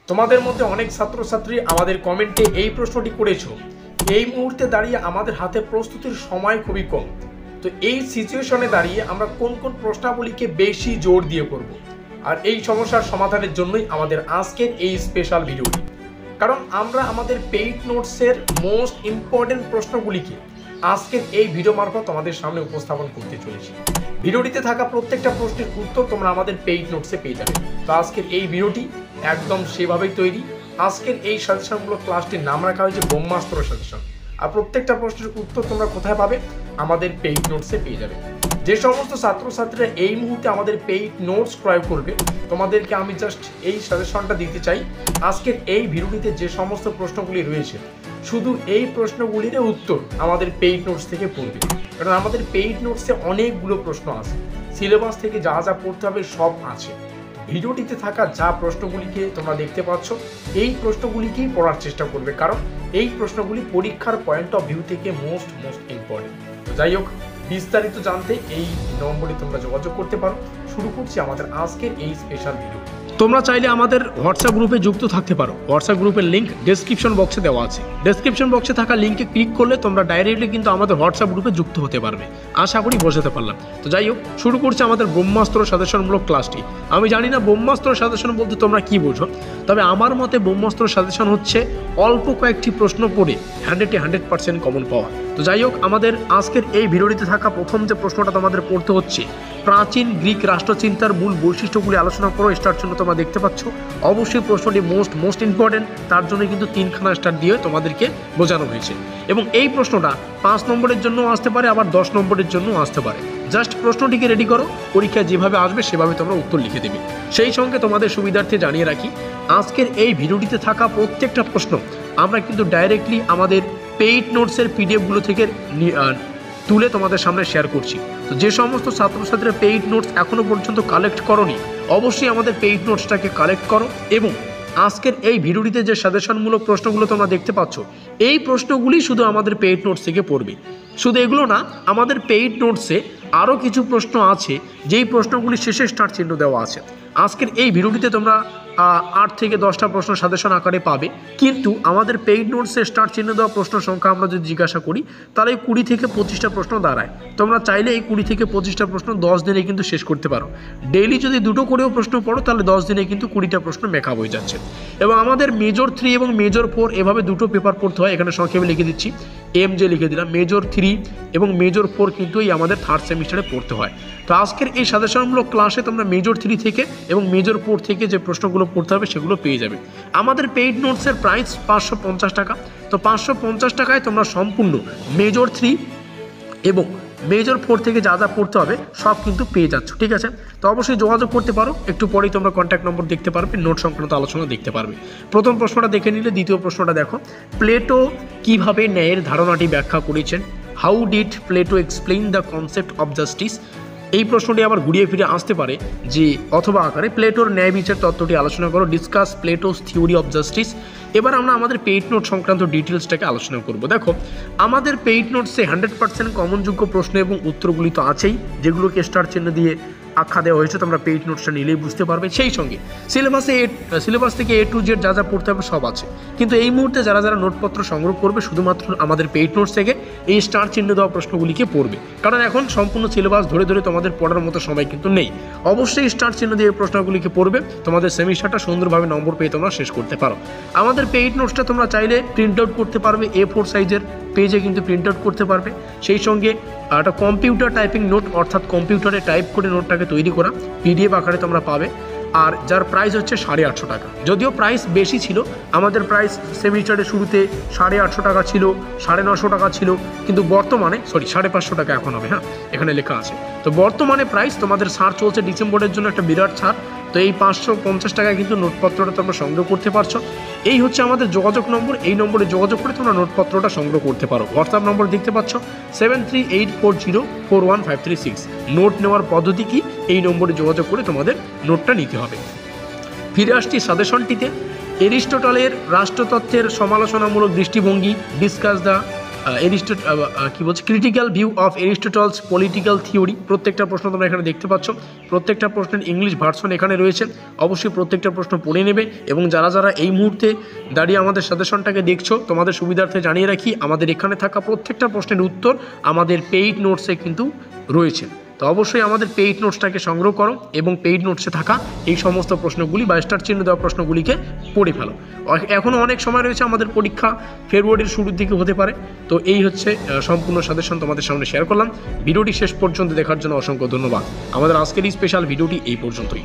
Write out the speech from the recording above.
তোমাদের মধ্যে অনেক ছাত্রছাত্রী আমাদের কমেন্টে এই প্রশ্নটি করেছো, এই মুহূর্তে দাঁড়িয়ে আমাদের হাতে প্রস্তুতির সময় খুবই কম, তো এই সিচুয়েশনে দাঁড়িয়ে আমরা কোন কোন প্রশ্নাবলীকে বেশি জোর দিয়ে করব। আর এই সমস্যার সমাধানের জন্যই আমাদের আজকের এই স্পেশাল ভিডিওটি, কারণ আমরা আমাদের পেইড নোটসের মোস্ট ইম্পর্টেন্ট প্রশ্নগুলিকে আজকের এই ভিডিও মারফত তোমাদের সামনে উপস্থাপন করতে চলেছি। ভিডিওটিতে থাকা প্রত্যেকটা প্রশ্নের উত্তর তোমরা আমাদের পেইড নোটসে পেয়ে যাবে। তো আজকের এই ভিডিওটি একদম সেভাবেই তৈরি। আজকের এই সাজেশনমূলক ক্লাসটির নাম রাখা হয়েছে ব্রহ্মাস্ত্র সাজেশন। আর প্রত্যেকটা প্রশ্নের উত্তর তোমরা কোথায় পাবে? আমাদের পেইড নোটসে পেয়ে যাবে। যে সমস্ত ছাত্রছাত্রীরা এই মুহূর্তে আমাদের পেইড নোটস ক্রয় করবে, তোমাদেরকে আমি জাস্ট এই সাজেশনটা দিতে চাই। আজকের এই ভিডিওটিতে যে সমস্ত প্রশ্নগুলি রয়েছে, শুধু এই প্রশ্নগুলির উত্তর আমাদের পেইড নোটস থেকে পড়বে, কারণ আমাদের পেইড নোটসে অনেকগুলো প্রশ্ন আছে। সিলেবাস থেকে যা যা পড়তে হবে সব আছে। ভিডিওটিতে থাকা যা প্রশ্নগুলিকে তোমরা দেখতে পাচ্ছ, এই প্রশ্নগুলিকেই পড়ার চেষ্টা করবে, কারণ এই প্রশ্নগুলি পরীক্ষার পয়েন্ট অফ ভিউ থেকে মোস্ট ইম্পর্টেন্ট। তো যাই হোক, বিস্তারিত জানতে এই নম্বরে তোমরা যোগাযোগ করতে পারো। শুরু করছি আমাদের আজকের এই স্পেশাল ভিডিও। তোমরা চাইলে আমাদের হোয়াটসঅ্যাপ গ্রুপে যুক্ত থাকতে পারো। হোয়াটসঅ্যাপ গ্রুপের লিঙ্ক ডেসক্রিপশন বক্সে দেওয়া আছে। ডেসক্রিপশন বক্সে থাকা লিঙ্কে ক্লিক করলে তোমরা ডাইরেক্টলি কিন্তু আমাদের হোয়াটসঅ্যাপ গ্রুপে যুক্ত হতে পারবে। আশা করি বোঝাতে পারলাম। তো যাই হোক, শুরু করছি আমাদের ব্রহ্মাস্ত্র সাজেশনমূলক ক্লাসটি। আমি জানি না ব্রহ্মাস্ত্র সাজেশন বলতে তোমরা কি বোঝো, তবে আমার মতে ব্রহ্মাস্ত্র সাজেশন হচ্ছে অল্প কয়েকটি প্রশ্ন পড়ে 100% কমন পাওয়া। তো যাই হোক, আমাদের আজকের এই ভিডিওটিতে থাকা প্রথম যে প্রশ্নটা তোমাদের পড়তে হচ্ছে, প্রাচীন গ্রিক রাষ্ট্রচিন্তার মূল বৈশিষ্ট্যগুলি আলোচনা করো। স্টার জন্য তোমরা দেখতে পাচ্ছ। অবশ্যই প্রশ্নটি মোস্ট ইম্পর্টেন্ট, তার জন্য কিন্তু 3খানা স্টার দিয়ে তোমাদেরকে বোঝানো হয়েছে। এবং এই প্রশ্নটা 5 নম্বরের জন্য আসতে পারে, আবার 10 নম্বরের জন্য আসতে পারে। জাস্ট প্রশ্নটিকে রেডি করো, পরীক্ষায় যেভাবে আসবে সেভাবে তোমরা উত্তর লিখে দেবে। সেই সঙ্গে তোমাদের সুবিধার্থে জানিয়ে রাখি, আজকের এই ভিডিওটিতে থাকা প্রত্যেকটা প্রশ্ন আমরা কিন্তু ডাইরেক্টলি আমাদের পেইড নোটসের পিডিএফগুলো থেকে তুলে তোমাদের সামনে শেয়ার করছি। তো যে সমস্ত ছাত্রছাত্রীরা পেইড নোটস এখনও পর্যন্ত কালেক্ট করোনি, অবশ্যই আমাদের পেইড নোটসটাকে কালেক্ট করো। এবং আজকের এই ভিডিওটিতে যে সাজেশনমূলক প্রশ্নগুলো তোমরা দেখতে পাচ্ছ, এই প্রশ্নগুলি শুধু আমাদের পেইড নোটস থেকে পড়বে। শুধু এগুলো না, আমাদের পেইড নোটসে আরও কিছু প্রশ্ন আছে, যেই প্রশ্নগুলি শেষে স্টার চিহ্ন দেওয়া আছে। আজকের এই ভিডিওটিতে তোমরা 8 থেকে 10টা প্রশ্ন সাজেশন আকারে পাবে, কিন্তু আমাদের পেইড নোটসে স্টার চিহ্ন দেওয়া প্রশ্ন সংখ্যা আমরা যদি জিজ্ঞাসা করি, তাহলে 20 থেকে 25টা প্রশ্ন দাঁড়ায়। তোমরা চাইলে এই 20 থেকে 25টা প্রশ্ন 10 দিনে কিন্তু শেষ করতে পারো। ডেইলি যদি 2টো করেও প্রশ্ন পড়ো, তাহলে 10 দিনে কিন্তু 20টা প্রশ্ন মেকআপ হয়ে যাচ্ছে। এবং আমাদের মেজর 3 এবং মেজর 4 এভাবে দুটো পেপার পড়তে হয়। এখানে সংক্ষেপে লিখে দিচ্ছি, MJ লিখে দিলাম। মেজর 3 এবং মেজর 4 কিন্তু এই আমাদের 3rd সেমিস্টারে পড়তে হয়। তো আজকের এই সাজেশনমূলক ক্লাসে তোমরা মেজর 3 থেকে এবং মেজর 4 থেকে যে প্রশ্নগুলো পড়তে হবে সেগুলো পেয়ে যাবে। আমাদের পেইড নোটসের প্রাইস 550 টাকা। তো 550 টাকায় তোমরা সম্পূর্ণ মেজর 3 এবং মেজর 4 থেকে যা যা পড়তে হবে সব কিন্তু পেয়ে যাচ্ছ, ঠিক আছে? তো অবশ্যই যোগাযোগ করতে পারো। একটু পরেই তোমরা কন্ট্যাক্ট নম্বর দেখতে পারবে, নোট সংক্রান্ত আলোচনা দেখতে পারবে। প্রথম প্রশ্নটা দেখে নিলে দ্বিতীয় প্রশ্নটা দেখো, প্লেটো কিভাবে ন্যায়ের ধারণাটি ব্যাখ্যা করেছেন? How did Plato explain the concept of justice? এই প্রশ্নটি আবার ঘুরিয়ে ফিরে আসতে পারে যে অথবা আকারে, প্লেটোর ন্যায় বিচার তত্ত্বটি আলোচনা করো। Discuss Plato's theory of justice. এবার আমরা আমাদের পেইড নোট সংক্রান্ত ডিটেলসটাকে আলোচনা করব। দেখো, আমাদের পেইড নোটসে 100% কমনযোগ্য প্রশ্ন এবং উত্তরগুলি তো আছেই, যেগুলোকে স্টার চিহ্ন দিয়ে আখ্যা দেওয়া হয়েছে। তোমরা পেইড নোটসটা নিলেই বুঝতে পারবে। সেই সঙ্গে সিলেবাস থেকে A to Z যা যা পড়তে হবে সব আছে। কিন্তু এই মুহূর্তে যারা যারা নোটপত্র সংগ্রহ করবে, শুধুমাত্র আমাদের পেইড নোটস থেকে এই স্টার চিহ্ন দেওয়া প্রশ্নগুলিকে পড়বে, কারণ এখন সম্পূর্ণ সিলেবাস ধরে ধরে তোমাদের পড়ার মতো সময় কিন্তু নেই। অবশ্যই স্টার চিহ্ন দিয়ে প্রশ্নগুলিকে পড়বে, তোমাদের সেমিস্টারটা সুন্দরভাবে নম্বর পেয়ে তোমরা শেষ করতে পারো। আমাদের পেইড নোটসটা তোমরা চাইলে প্রিন্ট আউট করতে পারবে, A4 সাইজের পেজে কিন্তু প্রিন্ট আউট করতে পারবে। সেই সঙ্গে একটা কম্পিউটার টাইপিং নোট, অর্থাৎ কম্পিউটারে টাইপ করে নোটটাকে তৈরি করা PDF আকারে তোমরা পাবে। আর যার প্রাইস হচ্ছে 850 টাকা। যদিও প্রাইস বেশি ছিল, আমাদের প্রাইস সেমিস্টারের শুরুতে 850 টাকা ছিল, 950 টাকা ছিল, কিন্তু বর্তমানে 550 টাকা এখন হবে। হ্যাঁ, এখানে লেখা আছে। তো বর্তমানে প্রাইস তোমাদের ছাড় চলছে, ডিসেম্বরের জন্য একটা বিরাট ছাড়। তো এই 550 টাকায় কিন্তু নোটপত্রটা তোমরা সংগ্রহ করতে পারছো। এই হচ্ছে আমাদের যোগাযোগ নম্বর। এই নম্বরে যোগাযোগ করে তোমরা নোটপত্রটা সংগ্রহ করতে পারো। হোয়াটসঅ্যাপ নম্বর দেখতে পাচ্ছ 7384041536। নোট নেওয়ার পদ্ধতি কি? এই নম্বরে যোগাযোগ করে তোমাদের নোটটা নিতে হবে। ফিরে আসছি সাজেশনটিতে। এরিস্টটলের রাষ্ট্রতত্ত্বের সমালোচনামূলক দৃষ্টিভঙ্গি, discuss the critical view of Aristotle's political theory. প্রত্যেকটা প্রশ্ন তোমরা এখানে দেখতে পাচ্ছ, প্রত্যেকটা প্রশ্নের ইংলিশ ভার্সন এখানে রয়েছে। অবশ্যই প্রত্যেকটা প্রশ্ন পড়ে নেবে, এবং যারা যারা এই মুহূর্তে দাঁড়িয়ে আমাদের সাজেশনটাকে দেখছো, তোমাদের সুবিধার্থে জানিয়ে রাখি, আমাদের এখানে থাকা প্রত্যেকটা প্রশ্নের উত্তর আমাদের পেইড নোটসে কিন্তু রয়েছে। তো অবশ্যই আমাদের পেইড নোটসটাকে সংগ্রহ করো এবং পেইড নোটসে থাকা এই সমস্ত প্রশ্নগুলি বা স্টার চিহ্ন দেওয়া প্রশ্নগুলিকে পড়ে ফেলো। এখনও অনেক সময় রয়েছে, আমাদের পরীক্ষা ফেব্রুয়ারির শুরুর দিকে হতে পারে। তো এই হচ্ছে সম্পূর্ণ সাজেশন তোমাদের সামনে শেয়ার করলাম। ভিডিওটি শেষ পর্যন্ত দেখার জন্য অসংখ্য ধন্যবাদ। আমাদের আজকের এই স্পেশাল ভিডিওটি এই পর্যন্তই।